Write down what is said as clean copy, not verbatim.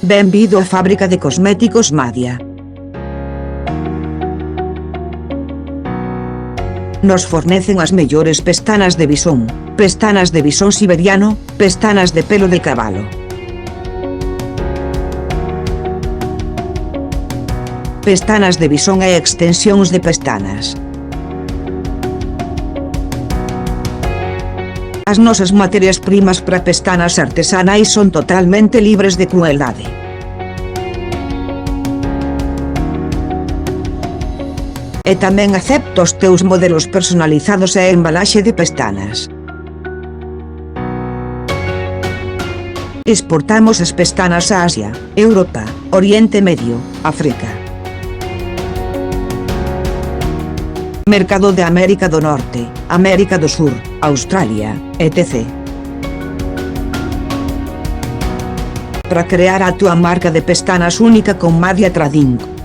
Benvido á fábrica de cosméticos Madia. Nos fornecen as mellores pestanas de bisón siberiano, pestanas de pelo de cabalo. Pestanas de bisón e extensións de pestanas. As nosas materias primas para pestanas artesanais son totalmente libres de crueldade. E tamén acepto os teus modelos personalizados e embalaxe de pestanas. Exportamos as pestanas a Asia, Europa, Oriente Medio, África. Mercado de América do Norte, América do Sur, Australia, etc. Para crear a túa marca de pestanas única con Madia Trading.